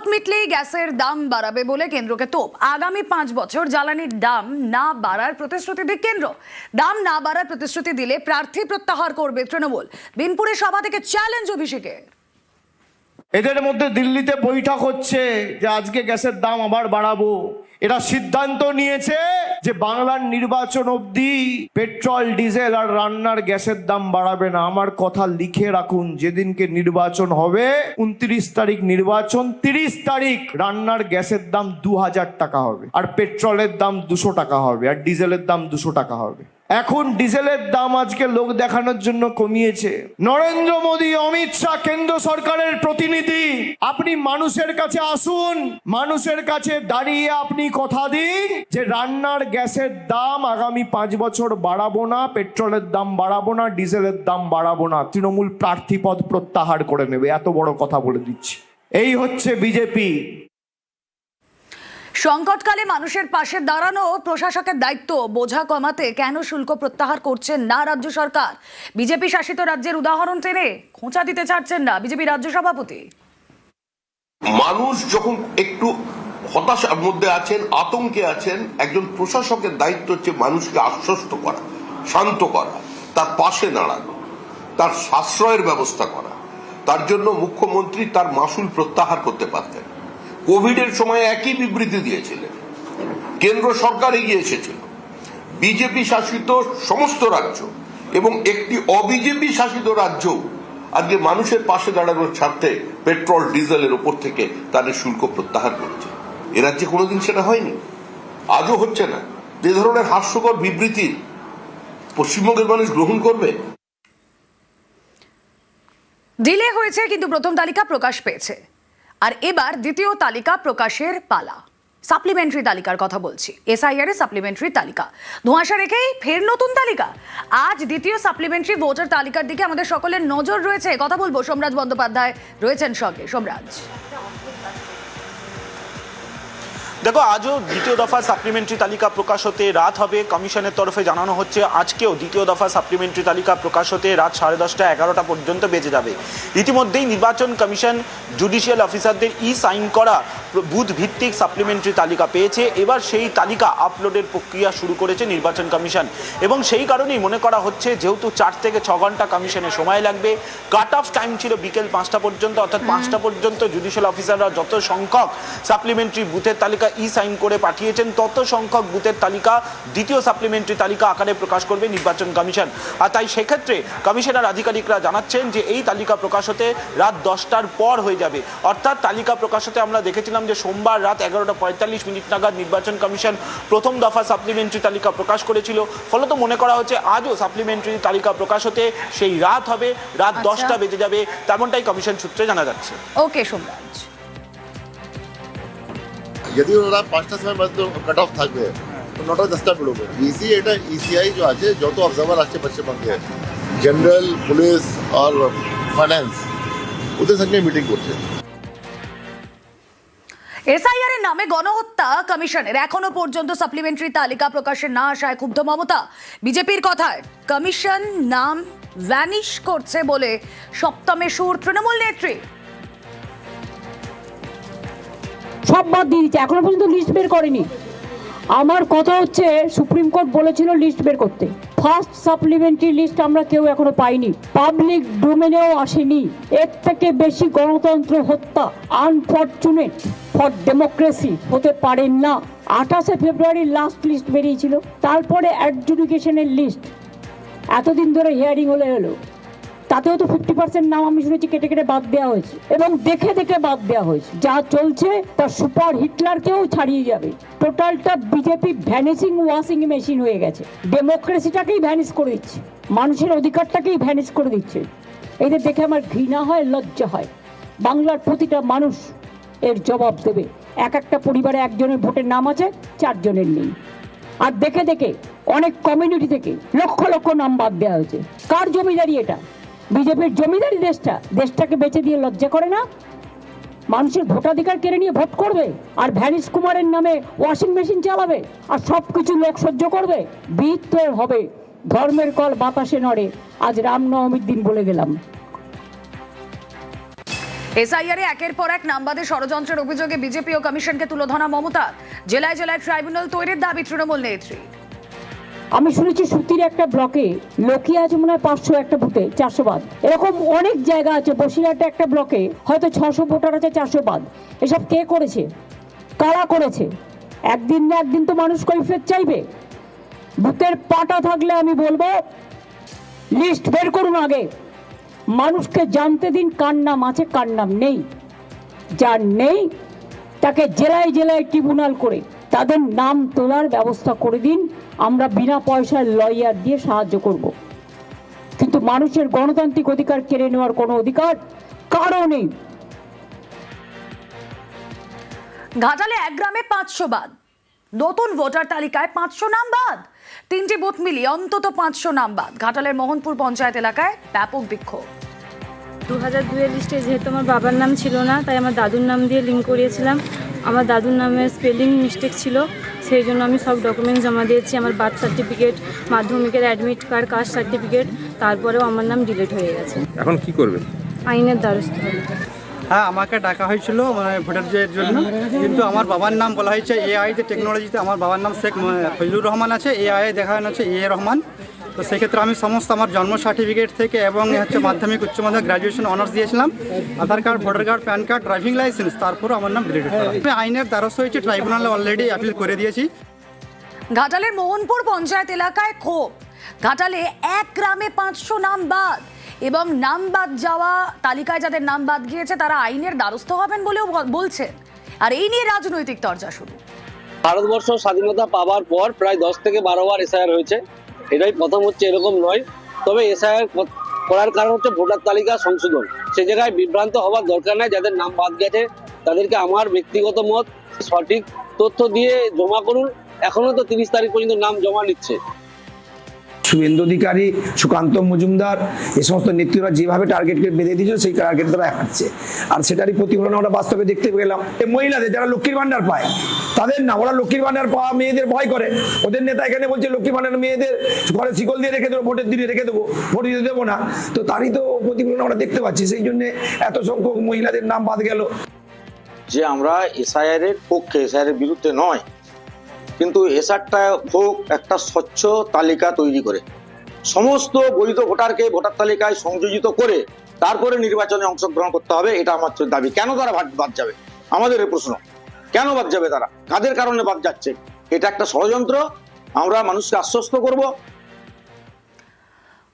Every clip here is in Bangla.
ভোট মিটলেই গ্যাসের দাম বাড়াবে বলে কেন্দ্রকে তোপ। আগামী 5 বছর জ্বালানির দাম না বাড়ার প্রতিশ্রুতি দিক কেন্দ্র। দাম না বাড়ার প্রতিশ্রুতি দিলে প্রার্থী প্রত্যাহার করবে তৃণমূল। বিনপুরে সভা থেকে চ্যালেঞ্জ অভিষেকের। এদের মধ্যে দিল্লিতে বৈঠক হচ্ছে যে আজকে গ্যাসের দাম আবার বাড়াবো। এরা সিদ্ধান্ত নিয়েছে যে বাংলার নির্বাচন অবধি পেট্রোল ডিজেল আর রান্নার গ্যাসের দাম বাড়াবে না। আমার কথা লিখে রাখুন, যেদিনকে নির্বাচন হবে 29 তারিখ নির্বাচন, 30 তারিখ রান্নার গ্যাসের দাম 2000 টাকা হবে, আর পেট্রোলের দাম 200 টাকা হবে, আর ডিজেলের দাম 200 টাকা হবে। এখন ডিজেলের দাম আজকে লোক দেখানোর জন্য কমিয়েছে। নরেন্দ্র মোদী, অমিত শাহ, কেন্দ্র সরকারের প্রতিনিধি, আপনি মানুষের কাছে আসুন, মানুষের কাছে দাঁড়িয়ে আপনি কথা দিন যে রান্নার গ্যাসের দাম আগামী 5 বছর বাড়াবো না, পেট্রোলের দাম বাড়াবো না, ডিজেলের দাম বাড়াবো না। তৃণমূল প্রার্থী পদ প্রত্যাহার করে নেবে, এত বড় কথা বলে দিচ্ছি। এই হচ্ছে বিজেপি। সংকটকালে মানুষের পাশে দাঁড়ানো প্রশাসকের দায়িত্ব। বোঝা কমাতে কেন শুল্ক প্রত্যাহার করছেন না রাজ্য সরকার? বিজেপি শাসিত রাজ্যের উদাহরণ টেনে খোঁচা দিতে চাচ্ছেন না বিজেপি রাজ্য সভাপতি। মানুষ যখন একটু হতাশার মধ্যে আছেন, আতঙ্কে আছেন, একজন প্রশাসকের দায়িত্ব হচ্ছে মানুষকে আশ্বস্ত করা, শান্ত করা, তার পাশে দাঁড়ানো, তার সাশ্রয়ের ব্যবস্থা করা। তার জন্য মুখ্যমন্ত্রী তার মাসুল প্রত্যাহার করতে পারতেন। কোভিডের সময় একই বিবৃতি দিয়েছিলেন, কেন্দ্র সরকার এগিয়ে এসেছিল। বিজেপি শাসিত সমস্ত রাজ্য এবং একটি অবিজেপি শাসিত রাজ্য আজকে মানুষের পাশে দাঁড়ানোর স্বার্থে পেট্রোল ডিজেলের উপর থেকে তাদের শুল্ক প্রত্যাহার করেছে। এ রাজ্যে কোনোদিন সেটা হয়নি, আজও হচ্ছে না। যে ধরনের হাস্যকর বিবৃতি পশ্চিমবঙ্গের মানুষ গ্রহণ করবে? ডিলে হয়েছে কিন্তু প্রথম তালিকা প্রকাশ পেয়েছে, আর এবার দ্বিতীয় তালিকা প্রকাশের পালা। সাপ্লিমেন্টারি তালিকার কথা বলছি, এসআইআর এর সাপ্লিমেন্টারি তালিকা। ধোঁয়াশা রেখেই ফের নতুন তালিকা। আজ দ্বিতীয় সাপ্লিমেন্টারি ভোটার তালিকার দিকে আমাদের সকলের নজর রয়েছে। কথা বলবো, সোমরাজ বন্দ্যোপাধ্যায় রয়েছেন সঙ্গে। সোমরাজ, দেখো, আজও দ্বিতীয় দফা সাপ্লিমেন্টারি তালিকা প্রকাশ হতে রাত হবে। কমিশনের তরফে জানানো হচ্ছে আজকেও দ্বিতীয় দফা সাপ্লিমেন্টারি তালিকা প্রকাশ হতে রাত 10:30 11টা পর্যন্ত বেজে যাবে। ইতিমধ্যেই নির্বাচন কমিশন জুডিশিয়াল অফিসারদের সাইন করা বুথ ভিত্তিক সাপ্লিমেন্টারি তালিকা পেয়েছে। এবার সেই তালিকা আপলোডের প্রক্রিয়া শুরু করেছে নির্বাচন কমিশন, এবং সেই কারণেই মনে করা হচ্ছে যেহেতু 4 থেকে 6 ঘন্টা কমিশনের সময় লাগবে, কাট অফ টাইম ছিল বিকেল 5টা পর্যন্ত, অর্থাৎ 5টা পর্যন্ত জুডিশিয়াল অফিসাররা যত সংখ্যক সাপ্লিমেন্টারি বুথের তালিকা সাইন করে পাঠিয়েছেন তত সংখ্যক বুথের তালিকা দ্বিতীয় সাপ্লিমেন্টারি তালিকা আকারে প্রকাশ করবে নির্বাচন কমিশন। আর তাই সেক্ষেত্রে কমিশনের আধিকারিকরা জানাচ্ছেন যে এই তালিকা প্রকাশ হতে রাত 10টার পর হয়ে যাবে। অর্থাৎ তালিকা প্রকাশ হতে আমরা দেখেছিলাম যে সোমবার রাত 11:45 নাগাদ নির্বাচন কমিশন প্রথম দফা সাপ্লিমেন্টারি তালিকা প্রকাশ করেছিল। ফলত মনে করা হচ্ছে আজও সাপ্লিমেন্টারি তালিকা প্রকাশ হতে সেই রাত হবে, রাত 10টা বেজে যাবে, তেমনটাই কমিশন সূত্রে জানা যাচ্ছে। ওকে সোমরাজ। यदि ওরা 5টার সময় মধ্যে কাট অফ থাকবে তো 9টা 10টা বেরোবে। ইসি এটা ইসিআই যে আছে, যত অবজারভার আছে পশ্চিমবঙ্গে, জেনারেল, পুলিশ আর ফাইন্যান্স, ওদের সঙ্গে মিটিং করছে। এসআইআর এর নামে গণহত্যা কমিশনের এখনো পর্যন্ত সাপ্লিমেন্টারি তালিকা প্রকাশে না আসায় ক্ষুব্ধ মমতা। বিজেপির কথায় কমিশন নাম ভ্যানিশ করছে বলে সপ্তমে সুর তৃণমূল নেত্রী। সব বাদ দিয়ে দিচ্ছে, এখনো পর্যন্ত লিস্ট বের করেনি। আমার কথা হচ্ছে সুপ্রিম কোর্ট বলেছিল লিস্ট বের করতে। ফার্স্ট সাপ্লিমেন্টারি লিস্ট আমরা কেউ এখনো পাইনি, পাবলিক ডোমেনেও আসেনি। এর থেকে বেশি গণতন্ত্র হত্যা, আনফরচুনেট ফর ডেমোক্রেসি হতে পারেন না। 28শে ফেব্রুয়ারি লাস্ট লিস্ট বেরিয়েছিল, তারপরে অ্যাডজুডিকেশনের লিস্ট এতদিন ধরে হিয়ারিং হলো, তাতেও তো 50% নাম আমি শুনেছি কেটে কেটে বাদ দেওয়া হয়েছে, এবং দেখে দেখে বাদ দেওয়া হয়েছে। যা চলছে তা সুপার হিটলারকেও ছাড়িয়ে যাবে। টোটালটা বিজেপি ভ্যানিশিং ওয়াশিং মেশিন হয়ে গেছে। ডেমোক্রেসিটাকেই ভ্যানিশ করে দিচ্ছে, মানুষের অধিকারটাকেই ভ্যানিশ করে দিচ্ছে। এদের দেখে আমার ঘৃণা হয়, লজ্জা হয়। বাংলার প্রতিটা মানুষ এর জবাব দেবে। একটা পরিবারে একজনের ভোটের নাম আছে, 4 জনের নেই। আর দেখে দেখে অনেক কমিউনিটি থেকে লক্ষ লক্ষ নাম বাদ দেওয়া হয়েছে। কার জমিদারি এটা? বিজেপির জমিদারি দেশটাকে বেঁচে দিয়ে লজ্জা করে না? মানুষের ভোটাধিকার কেড়ে নিয়ে ভোট করবে, আর ভ্যানিশ কুমারের নামে ওয়াশিং মেশিন চালাবে, আর সবকিছু লোক সহ্য করবে? বিদ্রোহ হবে, ধর্মের কল বাতাসে নড়ে। আজ রামনবমীর দিন বলে গেলাম। এসআইআরে একের পর এক নামবাদে ষড়যন্ত্রের অভিযোগে বিজেপি ও কমিশনকে তুলোধনা মমতার। জেলায় জেলায় ট্রাইব্যুনাল তৈরির দাবি তৃণমূল নেত্রী। আমি শুনেছি সুতির একটা ব্লকে লোকি আছে মনে হয় 500, একটা বুথে 400 বাদ, এরকম অনেক জায়গা আছে। বসিরহাটে একটা ব্লকে হয়তো 600 ভোটার আছে, 400 বাদ। এসব কে করেছে, কারা করেছে? একদিন না একদিন তো মানুষ কৈফিয়ত চাইবে। বুথের পাটা থাকলে আমি বলবো লিস্ট বের করুন আগে, মানুষকে জানতে দিন কার নাম আছে কার নাম নেই। যার নেই তাকে জেলায় জেলায় ট্রিব্যুনাল করে তাদের নাম তোলার ব্যবস্থা করে দিন। আমরা বিনা পয়সার লয়ার দিয়ে সাহায্য করব, কিন্তু মানুষের গণতান্ত্রিক অধিকার কেড়ে নেওয়ার কোনো অধিকার কারও নেই। ঘাটালে এক গ্রামে 500 বাদ, নতুন ভোটার তালিকায় 500 নাম বাদ। 3টি বুথ মিলিয়ে অন্তত 500 নাম বাদ। ঘাটালের মোহনপুর পঞ্চায়েত এলাকায় ব্যাপক বিক্ষোভ। 2002-এর লিস্টে যেহেতু আমার বাবার নাম ছিল না, তাই আমার দাদুর নাম দিয়ে লিঙ্ক করিয়েছিলাম। আমার দাদুর নামের স্পেলিং মিস্টেক ছিল, সেই জন্য আমি সব ডকুমেন্টস জমা দিয়েছি। আমার বার্থ সার্টিফিকেট, মাধ্যমিকের অ্যাডমিট কার্ড, কাস্ট সার্টিফিকেট, তারপরেও আমার নাম ডিলিট হয়ে গেছে। এখন কি করবেন? আইনের দ্বারস্থ হবে। হ্যাঁ, আমাকে ডাকা হয়েছিল মানে ভোটারদের জন্য, কিন্তু আমার বাবার নাম বলা হয়েছে এআই টেকনোলজিতে। আমার বাবার নাম শেখ ফজলুর রহমান আছে, এআই দেখানো আছে এ রহমান। তো সেক্ষেত্রে আমি সমস্ত আমার জন্ম সার্টিফিকেট থেকে এবং মাধ্যমিক উচ্চ মাধ্যমিক গ্র্যাজুয়েশন অনার্স দিয়েছিলাম, Aadhaar card, voter card, PAN card, driving licence, তারপরও আমার নাম ডিলিট করা। আমি আইনের দ্বারস্থ হয়েছে, ট্রাইব্যুনালে অলরেডি অ্যাপিল করে দিয়েছি। ঘাটালের মোহনপুর পঞ্চায়েত এলাকায় ক্ষোভ। ঘাটালে এক গ্রামে 500 নাম বাদ এবং নাম বাদ যাওয়া তালিকায় যাদের নাম বাদ গিয়েছে তারা আইনের দ্বারস্থ হবেন বলেও বলছেন। আর এই নিয়ে রাজনৈতিক চর্চা শুরু। ভারতবর্ষ স্বাধীনতা পাওয়ার পর প্রায় 10 থেকে 12 বার এসআইআর হয়েছে, এটাই প্রথম হচ্ছে, এরকম নয়। তবে এসআইআর করার কারণ হচ্ছে ভোটার তালিকা সংশোধন। সে জায়গায় বিভ্রান্ত হওয়ার দরকার নাই। যাদের নাম বাদ গেছে তাদেরকে আমার ব্যক্তিগত মত সঠিক তথ্য দিয়ে জমা করুন। এখনো তো 30 তারিখ পর্যন্ত নাম জমা নিচ্ছে। শুভেন্দু অধিকারী, সুকান্ত মজুমদার, এই সমস্ত নেত্রীরা যেভাবে টার্গেটকে বেঁধে দিয়েছিল সেই টার্গেট তারা হাঁটছে, আর সেটারই প্রতিফলন আমরা বাস্তবে দেখতে পেলাম। মহিলাদের যারা লক্ষ্মীর ভান্ডার পায় তাদের না, ওরা লক্ষ্মীর ভান্ডার পাওয়া মেয়েদের ভয় করে। ওদের নেতা এখানে বলছে লক্ষ্মীর ভান্ডার মেয়েদের ঘরে শিকল দিয়ে রেখে দেবো, ভোটের দিনে রেখে দেবো, ভোট দিতে দেবো না। তো তারই তো প্রতিফলন আমরা দেখতে পাচ্ছি। সেই জন্য এত সংখ্যক মহিলাদের নাম বাদ গেল। যে আমরা এসআইআর এর পক্ষে, এসআইআর এর বিরুদ্ধে নয়, কিন্তু এসআরটা হোক একটা স্বচ্ছ তালিকা তৈরি করে সমস্ত বৈধ ভোটারকে ভোটার তালিকায় সংযোজিত করে তারপরে নির্বাচনে অংশগ্রহণ করতে হবে। এটা আমার দাবি। কেন তারা বাদ যাবে? আমাদের এই প্রশ্ন, কেন বাদ যাবে তারা? কাদের কারণে বাদ যাচ্ছে? এটা একটা ষড়যন্ত্র। আমরা মানুষকে আশ্বস্ত করব।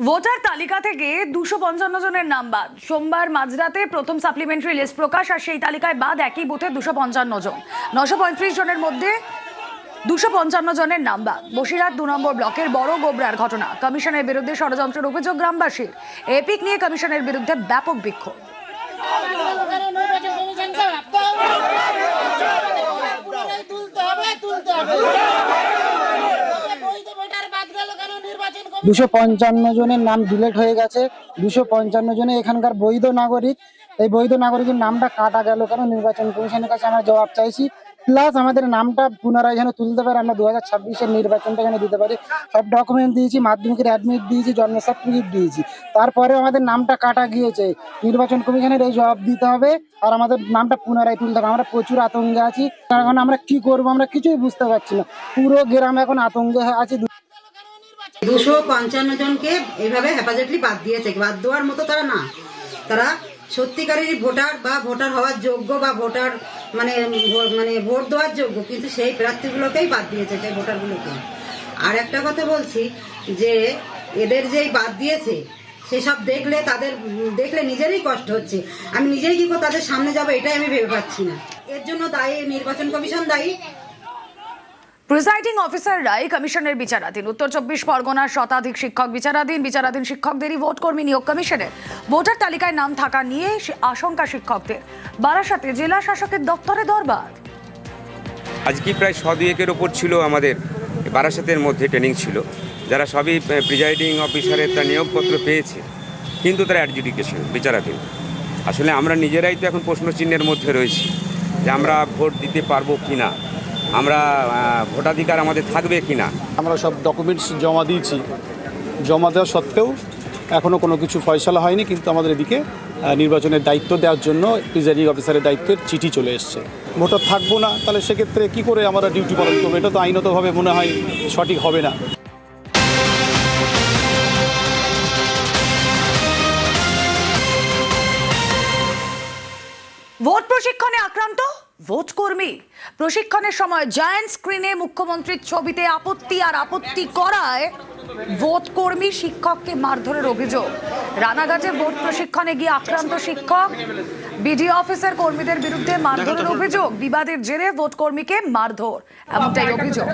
ভোটার তালিকা থেকে 255 জনের নাম বাদ। সোমবার মাঝরাতে প্রথম সাপ্লিমেন্টারি লিস্ট প্রকাশ, আর সেই তালিকায় বাদ একই বুথে 255 জন। 935 জনের মধ্যে 255 জনের নাম বাদ। বসিরহাট 2 নম্বর ব্লকের বড় গোবরার ঘটনা। কমিশনের বিরুদ্ধে ষড়যন্ত্রের অভিযোগ গ্রামবাসীর। এপিক নিয়ে কমিশনের বিরুদ্ধে ব্যাপক বিক্ষোভ। দুশো 255 জনের নাম ডিলিট হয়ে গেছে। 255 জনে এখানকার বৈধ নাগরিক। এই বৈধ নাগরিকের নামটা কাটা গেল কেন? নির্বাচন কমিশনের কাছে আমরা জবাব চাইছি। প্লাস আমাদের নামটা পুনরায় যেন তুলতে পারে, আমরা 2026-এর নির্বাচনটা যেন দিতে পারি। সব ডকুমেন্ট দিয়েছি, মাধ্যমিকের অ্যাডমিট দিয়েছি, জন্ম সার্টিফিকেট দিয়েছি, তারপরে আমাদের নামটা কাটা গিয়েছে। নির্বাচন কমিশনের এই জবাব দিতে হবে, আর আমাদের নামটা পুনরায় তুলতে হবে। আমরা প্রচুর আতঙ্কে আছি, কারণ আমরা কি করব আমরা কিছুই বুঝতে পারছি না। পুরো গ্রাম এখন আতঙ্কে আছে। 255 জনকে এইভাবে হেফাজতলি বাদ দিয়েছে। বাদ দেওয়ার মতো তারা না, তারা সত্যিকারেরই ভোটার বা ভোটার হওয়ার যোগ্য বা ভোটার মানে ভোট দেওয়ার যোগ্য, কিন্তু সেই প্রার্থীগুলোকেই বাদ দিয়েছে, সেই ভোটারগুলোকে। আর একটা কথা বলছি যে এদের যেই বাদ দিয়েছে সেসব দেখলে নিজেরই কষ্ট হচ্ছে। আমি নিজেই কি করে তাদের সামনে যাবো এটাই আমি ভেবে পাচ্ছি না। এর জন্য দায়ী নির্বাচন কমিশন দায়ী। প্রিসাইডিং অফিসাররাই কমিশনের বিচারাধীন। উত্তর 24 পরগনার শতাধিক শিক্ষক বিচারাধীন। বিচারাধীন শিক্ষকদেরই ভোট কর্মী নিয়োগ কমিশনের। ভোটার তালিকায় নাম থাকা নিয়ে আশঙ্কা শিক্ষকদের। বারাসাতে জেলা শাসকের দপ্তরে দরবার। আজকে প্রায় 100-200-এর ওপর ছিল আমাদের বারাসাতের মধ্যে ট্রেনিং ছিল, যারা সবই প্রিজাইডিং অফিসারের তার নিয়োগপত্র পেয়েছে, কিন্তু তারা অ্যাডজুডিকেশন বিচারাধীন। আসলে আমরা নিজেরাই তো এখন প্রশ্নচিহ্নের মধ্যে রয়েছি যে আমরা ভোট দিতে পারবো কি না, আমরা ভোটাধিকার আমাদের থাকবে কি না। আমরা সব ডকুমেন্টস জমা দিয়েছি, জমা দেওয়া সত্ত্বেও এখনও কোনো কিছু ফয়সালা হয়নি, কিন্তু আমাদের এদিকে নির্বাচনের দায়িত্ব দেওয়ার জন্য প্রিজাইডিং অফিসারের দায়িত্বের চিঠি চলে এসছে। ভোটার থাকবো না, তাহলে সেক্ষেত্রে কি করে আমরা ডিউটি পালন করবো? এটা তো আইনতভাবে মনে হয় সঠিক হবে না। ভোট প্রশিক্ষণে আক্রান্ত ভোট কর্মী। প্রশিক্ষণের সময় জায়ান্ট স্ক্রিনে মুখ্যমন্ত্রীর ছবিতে আপত্তি করায় ভোট কর্মী শিক্ষককে মারধরের অভিযোগ। রানাঘাটে ভোট প্রশিক্ষণে গিয়ে আক্রান্ত শিক্ষক, বিডিও অফিসার কর্মীদের বিরুদ্ধে মারধরের অভিযোগ। বিবাদের জেরে ভোট কর্মীকে মারধর, এমনটাই অভিযোগ।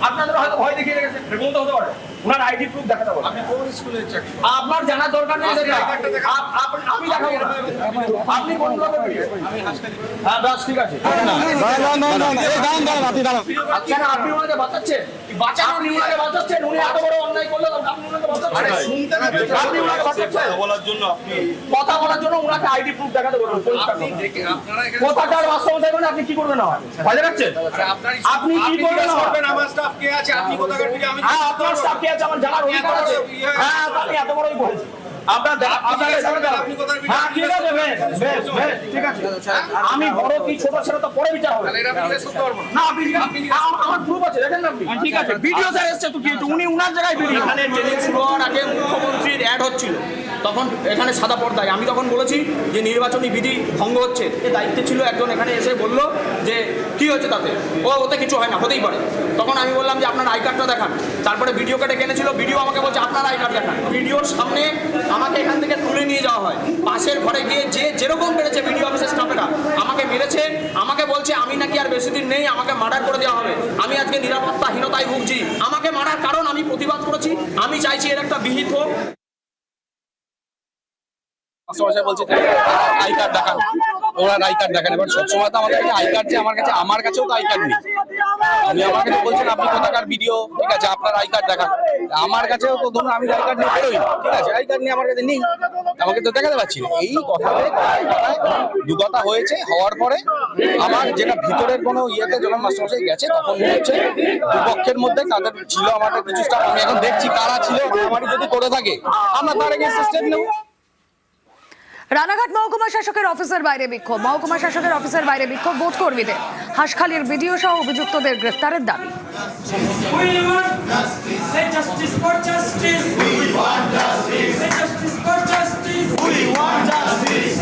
আপনাদের হয়তো ভয় দেখিয়ে রেখেছেন, এরকম তো হতে পারে। ওনার আইডি প্রুফ দেখাতে হবে। আপনি কোন স্কুলের চাকরি? আপনার জানার দরকার নেই। আমি দেখাবো না। আপনি কোন ব্লকের ভিডিও? হ্যাঁ বাস ঠিক আছে। না আপনি দাঁড়ান। আচ্ছা আপনি ওনাকে বাঁচাচ্ছেন, বাঁচানো নিয়ে বাঁচাচ্ছেন। উনি এত বড় অন্যায় করলে আপনি ওনাকে বাঁচাচ্ছেন। আপনি ওনাকে বাঁচাচ্ছেন বলার জন্য, আপনি কথা বলার জন্য ওনাকে আইডি প্রুফ দেখাতে বলুন। কথাটার বাস্তবতায় মানে আপনি কি করবেন? না ভয় দেখাচ্ছেন। আপনি কি করবেন? আমার স্টাফ কে আছে? আপনি কোথাকার ভিডিও? আমি হ্যাঁ আপনার স্টাফ কে আছে আমার জানার অধিকার আছে। হ্যাঁ আপনি এত বড়ই বলেছেন। আমি বড় কি ছোট ছেলে তো পরে বিচার হবে না। আমার প্রুফ আছে, দেখেন আপনি। ঠিক আছে ভিডিও স্যার এসছে তো কি উনি উনার জায়গায় ভিডিও। এখানে ট্রেনিং শুরু হওয়ার আগে মুখ্যমন্ত্রীর অ্যাড হচ্ছিল, তখন এখানে সাদা পর্দায় আমি তখন বলেছি যে নির্বাচনী বিধি ভঙ্গ হচ্ছে। দায়িত্বে ছিল একজন, এখানে এসে বললো যে কি হয়েছে তাতে, ওতে কিছু হয় না, হতেই পারে। তখন আমি বললাম যে আপনার আই কার্ডটা দেখান। তারপরে ভিডিও কার্ডে কেনেছিল, ভিডিও আমাকে বলছে আপনার আই কার্ড দেখান। ভিডিওর সামনে আমাকে এখান থেকে তুলে নিয়ে যাওয়া হয়। পাশের ঘরে গিয়ে যে যেরকম মেরেছে ভিডিও অফিসের স্টাফেরা আমাকে মেরেছে। আমাকে বলছে আমি নাকি আর বেশি দিন নেই, আমাকে মার্ডার করে দেওয়া হবে। আমি আজকে নিরাপত্তাহীনতায় ভুগছি। আমাকে মারার কারণ আমি প্রতিবাদ করেছি। আমি চাইছি এর একটা বিহিত হোক। বলছে আই কার্ড দেখান, ওনার আই কার্ড দেখান। এবার সবসময় তো আমাদের কাছে আই কার্ড যে আমার কাছেও তো আই কার্ড নেই। আমি আমার কাছে বলছেন আপনি কোথাকার ভিডিও, ঠিক আছে আপনার আই কার্ড দেখান। আমার কাছেও তো ধরুন আমি আই কার্ড নিয়ে বেরোই, ঠিক আছে আই কার্ড নিয়ে আমার কাছে নেই, আমাকে তো দেখাতে পারছি না। এই কথাতে দু কথা হয়েছে। হওয়ার পরে আমার যেটা ভিতরের কোনো ইয়েতে যখন মাস্টারমশাই গেছে তখন হচ্ছে দুপক্ষের মধ্যে তাদের ছিল আমাদের কিছু স্টাফ। আমি এখন দেখছি কারা ছিল, আমারই যদি করে থাকে আমরা তার আগে সিস্টেম নেব। রানাঘাট মহকুমা শাসকের অফিসের বাইরে বিক্ষোভ। মহকুমা শাসকের অফিসের বাইরে বিক্ষোভ ভোট কর্মীদের। হাঁসখালির ভিডিও সহ অভিযুক্তদের গ্রেফতারের দাবি। We want justice.